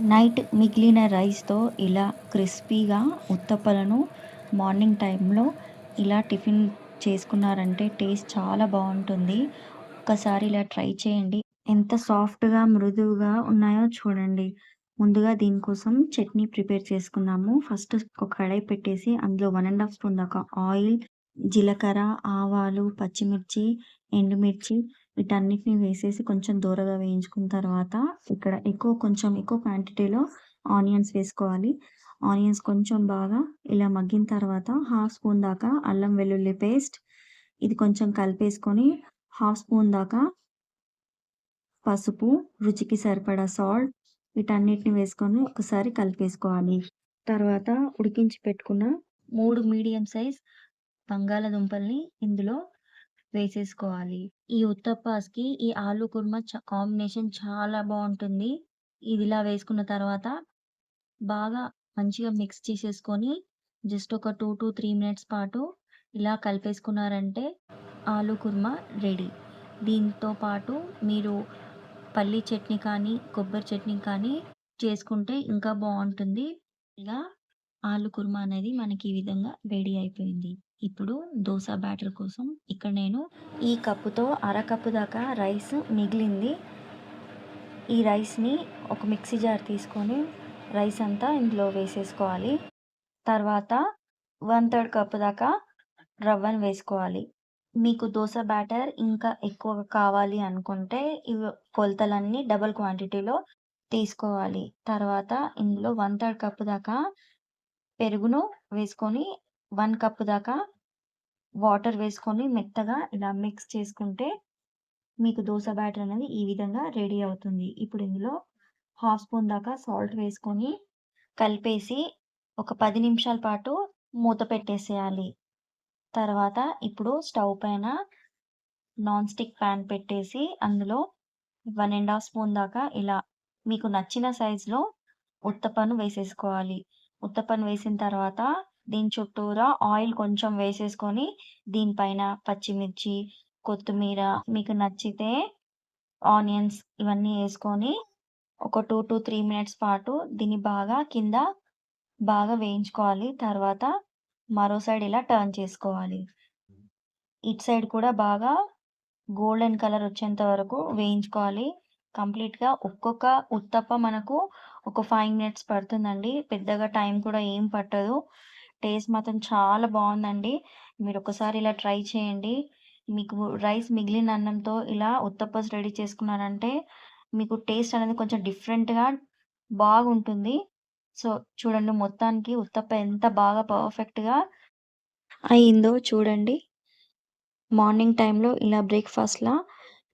Night మిగిలిన రైస్‌తో ఇలా క్రిస్పీగా ఉత్తప్పలను మార్నింగ్ టైంలో ఇలా టిఫిన్ చేసుకున్నారంటే టేస్ట్ చాలా బావుంటుంది. ఒక్కసారి ఇలా ట్రై చేయండి. ఎంత సాఫ్ట్‌గా, మృదువుగా ఉన్నాయో చూడండి. ముందుగా దీనికోసం చట్నీ ప్రిపేర్ చేసుకుందాము. ఫస్ట్ ఒక కడాయి పెట్టేసి అందులో 1 ½ స్పూన్ దాకా ఆయిల్, జీలకర్ర, ఆవాలు, పచ్చిమిర్చి, ఎండుమిర్చి వీటన్నిటిని వేసేసి కొంచెం దోరగా వేయించుకున్న తర్వాత ఇక్కడ కొంచెం ఎక్కువ క్వాంటిటీలో ఆనియన్స్ వేసుకోవాలి. ఆనియన్స్ కొంచెం బాగా ఇలా మగ్గిన తర్వాత హాఫ్ స్పూన్ దాకా అల్లం వెల్లుల్లి పేస్ట్ ఇది కొంచెం కలిపేసుకొని హాఫ్ స్పూన్ దాకా పసుపు, రుచికి సరిపడా సాల్ట్ వీటన్నిటిని వేసుకొని ఒకసారి కలిపేసుకోవాలి. తర్వాత ఉడికించి పెట్టుకున్న 3 మీడియం సైజ్ బంగాళాదుంపల్ని ఇందులో వేసేసుకోవాలి. ఈ ఉత్తప్పాస్‌కి ఈ ఆలు కుర్మా కాంబినేషన్ చాలా బావుంటుంది. ఇదిలా వేసుకున్న తర్వాత బాగా మంచిగా మిక్స్ చేసేసుకొని జస్ట్ ఒక 2-3 మినిట్స్ పాటు ఇలా కలిపేసుకున్నారంటే ఆలు కుర్మా రెడీ. దీంతో పాటు మీరు పల్లీ చట్నీ కానీ, కొబ్బరి చట్నీ కానీ చేసుకుంటే ఇంకా బావుంటుంది. ఇలా ఆలు కుర్మా అనేది మనకి ఈ విధంగా రెడీ అయిపోయింది. ఇప్పుడు దోస బ్యాటర్ కోసం ఇక్కడ నేను ఈ కప్పుతో అరకప్పు దాకా రైస్ మిగిలింది. ఈ రైస్‌ని ఒక మిక్సీ జార్ తీసుకొని రైస్ అంతా ఇందులో వేసేసుకోవాలి. తర్వాత 1/3 కప్ దాకా రవ్వను వేసుకోవాలి. మీకు దోస బ్యాటర్ ఇంకా ఎక్కువగా కావాలి అనుకుంటే కొలతలన్నీ డబుల్ క్వాంటిటీలో తీసుకోవాలి. తర్వాత ఇందులో 1/3 కప్ దాకా పెరుగును వేసుకొని 1 కప్ దాకా వాటర్ వేసుకొని మెత్తగా ఇలా మిక్స్ చేసుకుంటే మీకు దోస బ్యాటర్ అనేది ఈ విధంగా రెడీ అవుతుంది. ఇప్పుడు ఇందులో హాఫ్ స్పూన్ దాకా సాల్ట్ వేసుకొని కలిపేసి ఒక 10 నిమిషాల పాటు మూత పెట్టేసేయాలి. తర్వాత ఇప్పుడు స్టవ్ పైన నాన్ స్టిక్ పాన్ పెట్టేసి అందులో 1 ½ స్పూన్ దాకా ఇలా మీకు నచ్చిన సైజులో ఉత్తప్పను వేసేసుకోవాలి. ఉత్తప్పను వేసిన తర్వాత దీని చుట్టూరా ఆయిల్ కొంచెం వేసేసుకొని దీనిపైన పచ్చిమిర్చి, కొత్తిమీర మీకు నచ్చితే ఆనియన్స్ ఇవన్నీ యేసుకొని ఒక 2-3 మినిట్స్ పాటు దీన్ని బాగా వేయించుకోవాలి. తర్వాత మరో సైడ్ ఇలా టర్న్ చేసుకోవాలి. ఇటు సైడ్ కూడా బాగా గోల్డెన్ కలర్ వచ్చేంత వరకు వేయించుకోవాలి. కంప్లీట్‌గా ఒక్కొక్క ఉత్తప్ప మనకు ఒక 5 మినిట్స్ పడుతుందండి. పెద్దగా టైం కూడా ఏం పట్టదు. టేస్ట్ మాత్రం చాలా బావుందండి. మీరొకసారి ఇలా ట్రై చేయండి. మీకు రైస్ మిగిలిన అన్నంతో ఇలా ఉత్తప్పస్ రెడీ చేసుకున్నారంటే మీకు టేస్ట్ అనేది కొంచెం డిఫరెంట్‌గా బాగుంటుంది. సో, చూడండి మొత్తానికి ఉత్తప్ప ఎంత బాగా పర్ఫెక్ట్‌గా అయిందో చూడండి. మార్నింగ్ టైంలో ఇలా బ్రేక్‌ఫాస్ట్‌లా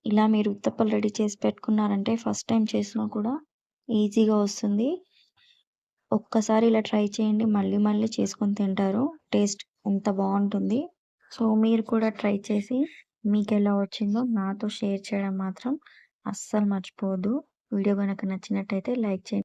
ఇలా మీరు ఉత్తప్పలు రెడీ చేసి పెట్టుకున్నారంటే ఫస్ట్ టైమ్ చేసినా కూడా ఈజీగా వస్తుంది. ఒక్కసారి ఇలా ట్రై చేయండి. మళ్ళీ మళ్ళీ చేసుకొని తింటారు. టేస్ట్ ఎంత బావుంటుంది. సో, మీరు కూడా ట్రై చేసి మీకెలా వచ్చిందో నాతో షేర్ చేయడం మాత్రం అస్సలు మర్చిపోవద్దు. వీడియో గనక నచ్చినట్టయితే లైక్ చేయండి.